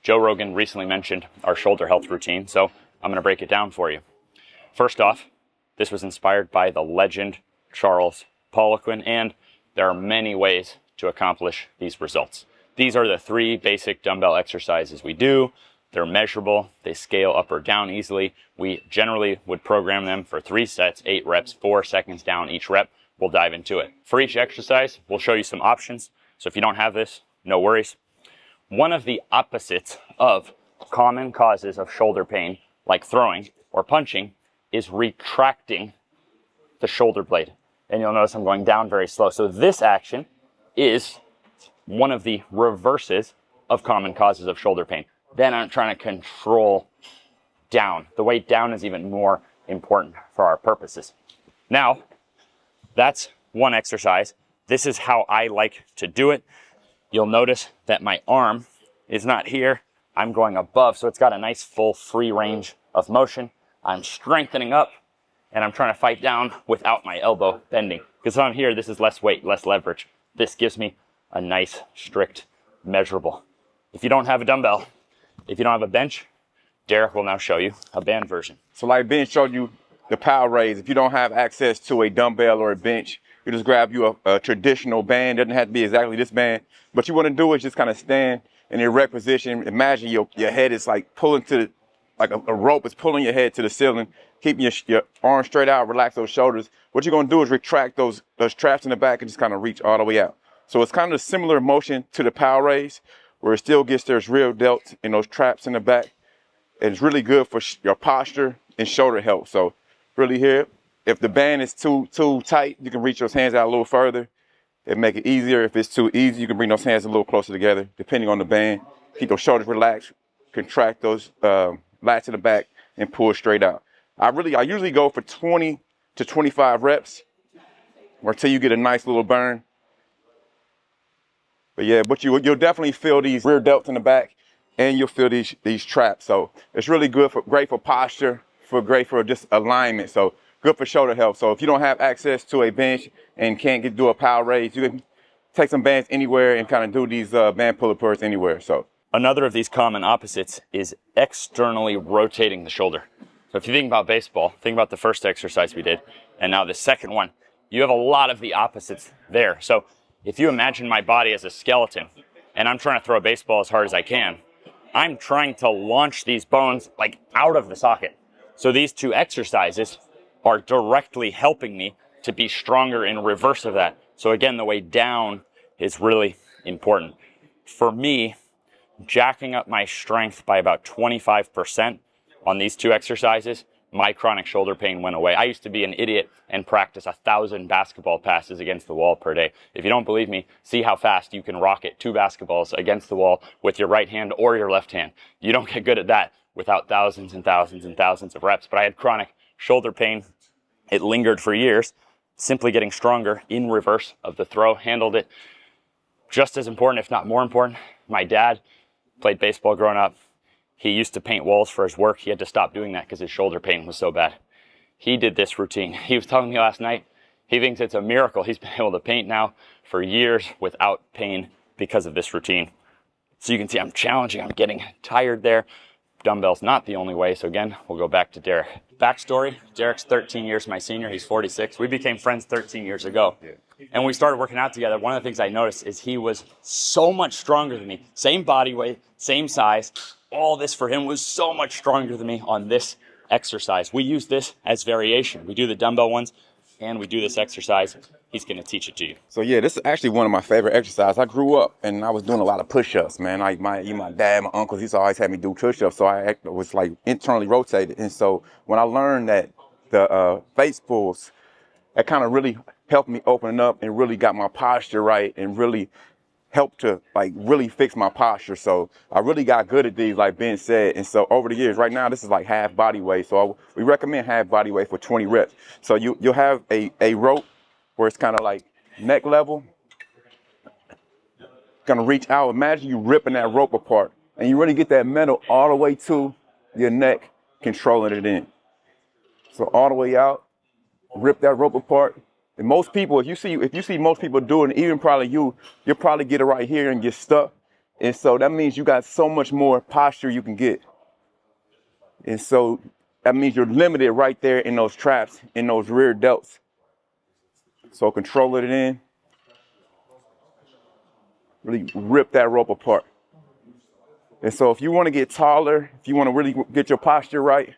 Joe Rogan recently mentioned our shoulder health routine, so I'm going to break it down for you. First off, this was inspired by the legend Charles Poliquin, and there are many ways to accomplish these results. These are the 3 basic dumbbell exercises we do. They're measurable, they scale up or down easily. We generally would program them for 3 sets, 8 reps, 4 seconds down each rep. We'll dive into it. For each exercise, we'll show you some options. So if you don't have this, no worries. One of the opposites of common causes of shoulder pain, like throwing or punching, is retracting the shoulder blade. And you'll notice I'm going down very slow. So this action is one of the reverses of common causes of shoulder pain. Then I'm trying to control down. The weight down is even more important for our purposes. Now, that's one exercise. This is how I like to do it. You'll notice that my arm is not here. I'm going above, so it's got a nice full free range of motion. I'm strengthening up, and I'm trying to fight down without my elbow bending. Because on here, this is less weight, less leverage. This gives me a nice, strict, measurable. If you don't have a dumbbell, if you don't have a bench, Derek will now show you a band version. So like Ben showed you the power raise, if you don't have access to a dumbbell or a bench, you just grab you a traditional band. It doesn't have to be exactly this band. What you want to do is just kind of stand in erect position. Imagine your head is like pulling to, like a rope is pulling your head to the ceiling, keeping your arms straight out, relax those shoulders. What you're going to do is retract those traps in the back and just kind of reach all the way out. So it's kind of a similar motion to the power raise, where it still gets those real delts in those traps in the back. And it's really good for your posture and shoulder health. So really here, if the band is too tight, you can reach those hands out a little further and make it easier. If it's too easy, you can bring those hands a little closer together, depending on the band. Keep those shoulders relaxed, contract those lats in the back, and pull straight out. I usually go for 20 to 25 reps until you get a nice little burn. But yeah, you'll definitely feel these rear delts in the back, and you'll feel these traps. So it's really great for posture, great for just alignment. So good for shoulder health. So if you don't have access to a bench and can't do a power raise, you can take some bands anywhere and kind of do these band pull-ups anywhere. So another of these common opposites is externally rotating the shoulder. So if you think about baseball, think about the first exercise we did, and now the second one, you have a lot of the opposites there. So if you imagine my body as a skeleton, and I'm trying to throw a baseball as hard as I can, I'm trying to launch these bones like out of the socket. So these 2 exercises are directly helping me to be stronger in reverse of that. So again, the way down is really important. For me, jacking up my strength by about 25% on these 2 exercises, my chronic shoulder pain went away. I used to be an idiot and practice 1,000 basketball passes against the wall per day. If you don't believe me, see how fast you can rocket 2 basketballs against the wall with your right hand or your left hand. You don't get good at that without thousands and thousands and thousands of reps. But I had chronic shoulder pain. It lingered for years. Simply getting stronger in reverse of the throw, handled it. Just as important, if not more important, my dad played baseball growing up. He used to paint walls for his work. He had to stop doing that because his shoulder pain was so bad. He did this routine. He was telling me last night, he thinks it's a miracle. He's been able to paint now for years without pain because of this routine. So you can see I'm challenging, I'm getting tired there. Dumbbell's not the only way. So again, we'll go back to Derek. Backstory, Derek's 13 years my senior. He's 46. We became friends 13 years ago. And we started working out together. One of the things I noticed is he was so much stronger than me. Same body weight, same size. All this for him was so much stronger than me on this exercise. We use this as variation. We do the dumbbell ones and we do this exercise. He's going to teach it to you. So yeah, this is actually one of my favorite exercises. I grew up and I was doing a lot of push-ups, man. Like my dad, my uncles, he's always had me do push-ups. So I was like internally rotated. And so when I learned that the face pulls, that kind of really helped me open up and really got my posture right and really helped to like really fix my posture. So I really got good at these, like Ben said. And so over the years, right now, this is like half body weight. So we recommend half body weight for 20 reps. So you'll have a rope where it's kind of like neck level. Gonna reach out. Imagine you ripping that rope apart and you really get that metal all the way to your neck, controlling it in. So all the way out, rip that rope apart. And most people, if you see most people doing it, even probably you'll probably get it right here and get stuck. And so that means you got so much more posture you can get. And so that means you're limited right there in those traps, in those rear delts. So control it in. Really rip that rope apart. And so if you want to get taller, if you want to really get your posture right,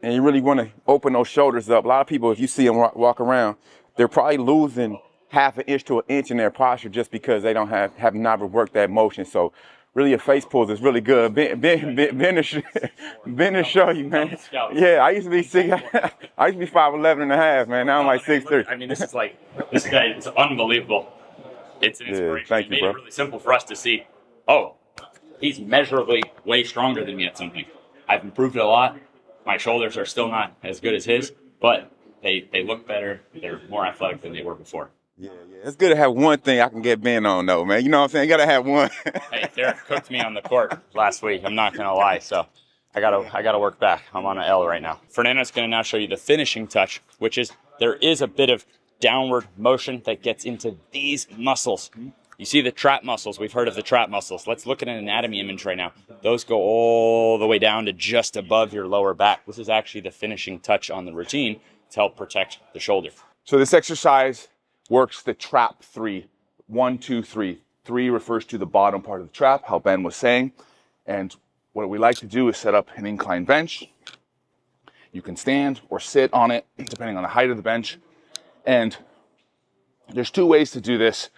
and you really want to open those shoulders up, a lot of people, if you see them walk around, they're probably losing half an inch to an inch in their posture just because they don't have not worked that motion. So really, a face pulls is really good. Ben to show you, man. Yeah, I used to be 5'11" and a half, man. Now I'm like 6'3". I mean, this guy is unbelievable. It's an inspiration. Thank you, It made bro. it really simple for us to see, oh, he's measurably way stronger than me at something. I've improved it a lot. My shoulders are still not as good as his, but they look better. They're more athletic than they were before. Yeah. It's good to have one thing I can get Ben on, though, man. You know what I'm saying? You got to have one. Hey, Derek cooked me on the court last week. I'm not going to lie, so I gotta work back. I'm on an L right now. Fernando's going to now show you the finishing touch, which is there is a bit of downward motion that gets into these muscles. You see the trap muscles. We've heard of the trap muscles. Let's look at an anatomy image right now. Those go all the way down to just above your lower back. This is actually the finishing touch on the routine to help protect the shoulder. So this exercise works the trap 3. 1, 2, 3. 3 refers to the bottom part of the trap, how Ben was saying. And what we like to do is set up an incline bench. You can stand or sit on it, depending on the height of the bench. And there's 2 ways to do this.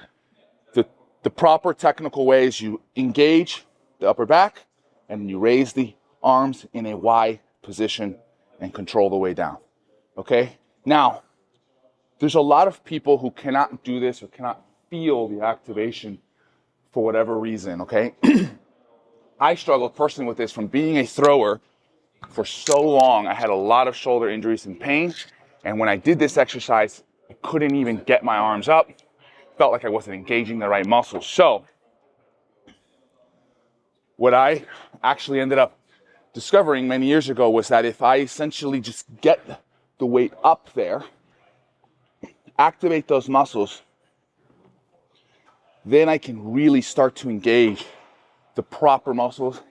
The proper technical way is you engage the upper back and you raise the arms in a Y position and control the way down. Okay? Now, there's a lot of people who cannot do this or cannot feel the activation for whatever reason, okay? I struggled personally with this from being a thrower for so long. I had a lot of shoulder injuries and pain. And when I did this exercise, I couldn't even get my arms up. Felt like I wasn't engaging the right muscles. So what I actually ended up discovering many years ago was that if I essentially just get the weight up there, activate those muscles, then I can really start to engage the proper muscles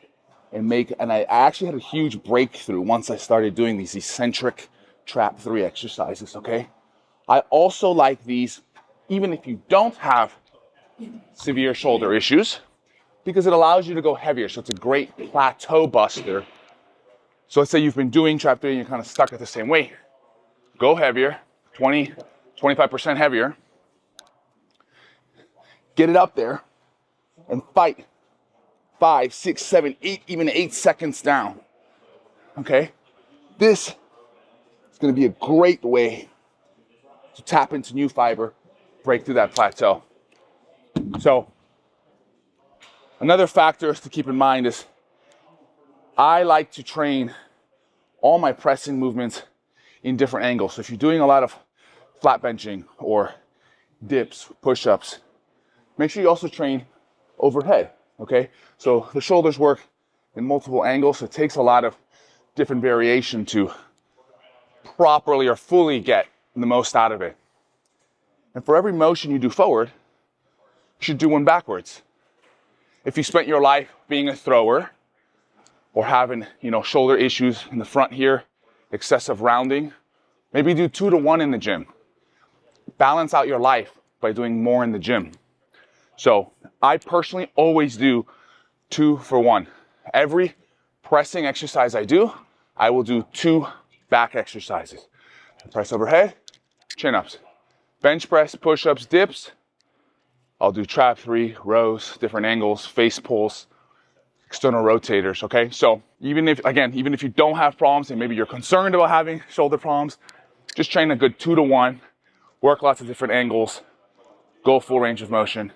and I actually had a huge breakthrough once I started doing these eccentric trap 3 exercises, okay? I also like these even if you don't have severe shoulder issues because it allows you to go heavier. So it's a great plateau buster. So let's say you've been doing trap 3 and you're kind of stuck at the same weight. Go heavier, 20, 25% heavier. Get it up there and fight 5, 6, 7, 8, even 8 seconds down. Okay? This is going to be a great way to tap into new fiber, break through that plateau. So another factor to keep in mind is I like to train all my pressing movements in different angles. So if you're doing a lot of flat benching or dips, push-ups, make sure you also train overhead, okay? So the shoulders work in multiple angles, so it takes a lot of different variation to properly or fully get the most out of it. And for every motion you do forward, you should do one backwards. If you spent your life being a thrower or having, shoulder issues in the front here, excessive rounding, maybe do 2 to 1 in the gym. Balance out your life by doing more in the gym. So I personally always do 2 for 1. Every pressing exercise I do, I will do 2 back exercises. Press overhead, chin-ups. Bench press, push-ups, dips. I'll do trap 3, rows, different angles, face pulls, external rotators, okay? So even if you don't have problems and maybe you're concerned about having shoulder problems, just train a good 2 to 1, work lots of different angles, go full range of motion,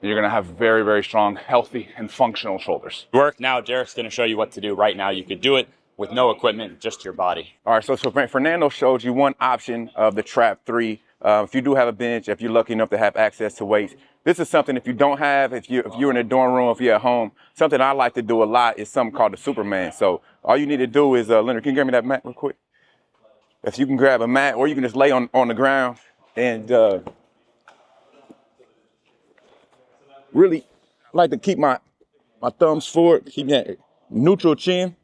and you're gonna have very, very strong, healthy, and functional shoulders. Work now. Derek's going to show you what to do right now. You could do it with no equipment, just your body. All right, so Fernando showed you one option of the trap 3. If you do have a bench, if you're lucky enough to have access to weights, this is something if you don't have, if you're in a dorm room, if you're at home, something I like to do a lot is something called the Superman. So all you need to do is, Leonard, can you grab me that mat real quick? If you can grab a mat, or you can just lay on the ground and really like to keep my thumbs forward, keep that neutral chin,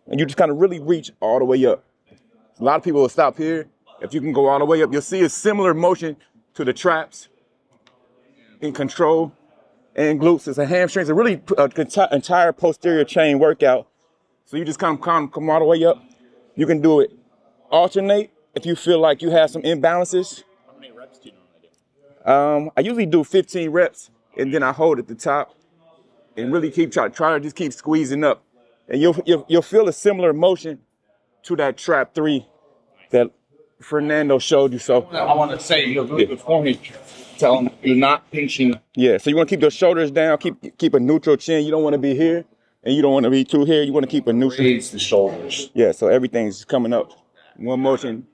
and you just kind of really reach all the way up. A lot of people will stop here. If you can go all the way up, you'll see a similar motion to the traps in control and glutes. It's a hamstrings, a really entire posterior chain workout. So you just come all the way up. You can do it alternate if you feel like you have some imbalances. How many reps do you normally do? I usually do 15 reps and then I hold at the top and really try to just keep squeezing up. And you'll feel a similar motion to that trap 3 that Fernando showed you. So I want to say you're really good for me. Tell them you're not pinching. yeah, so you want to keep your shoulders down, keep a neutral chin. You don't want to be here and you don't want to be too here. You want to keep a neutral. Raise the shoulders. Yeah, so everything's coming up. One motion,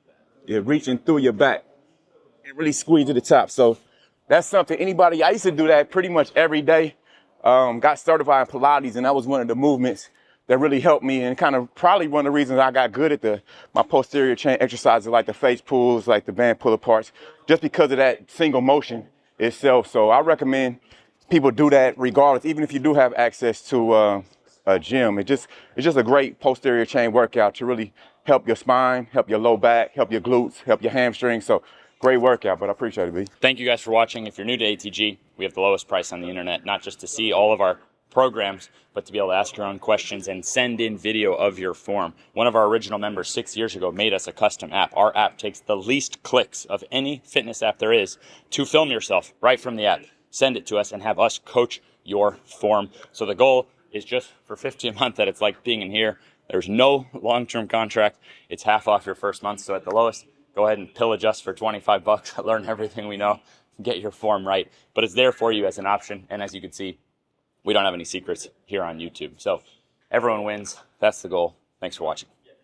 you're reaching through your back and really squeeze to the top. So that's something I used to do that pretty much every day. Got certified in Pilates, and that was one of the movements that really helped me, and kind of probably one of the reasons I got good at my posterior chain exercises like the face pulls, like the band pull aparts, just because of that single motion itself. So I recommend people do that regardless, even if you do have access to a gym. It's just a great posterior chain workout to really help your spine, help your low back, help your glutes, help your hamstrings. So great workout, but I appreciate it, B. Thank you guys for watching. If you're new to ATG, we have the lowest price on the internet, not just to see all of our programs, but to be able to ask your own questions and send in video of your form. One of our original members 6 years ago made us a custom app. Our app takes the least clicks of any fitness app there is to film yourself right from the app. Send it to us and have us coach your form. So the goal is just for $50 a month that it's like being in here. There's no long-term contract. It's half off your first month. So at the lowest, go ahead and pill adjust for $25. Learn everything we know. Get your form right. But it's there for you as an option. And as you can see, we don't have any secrets here on YouTube. So everyone wins. That's the goal. Thanks for watching.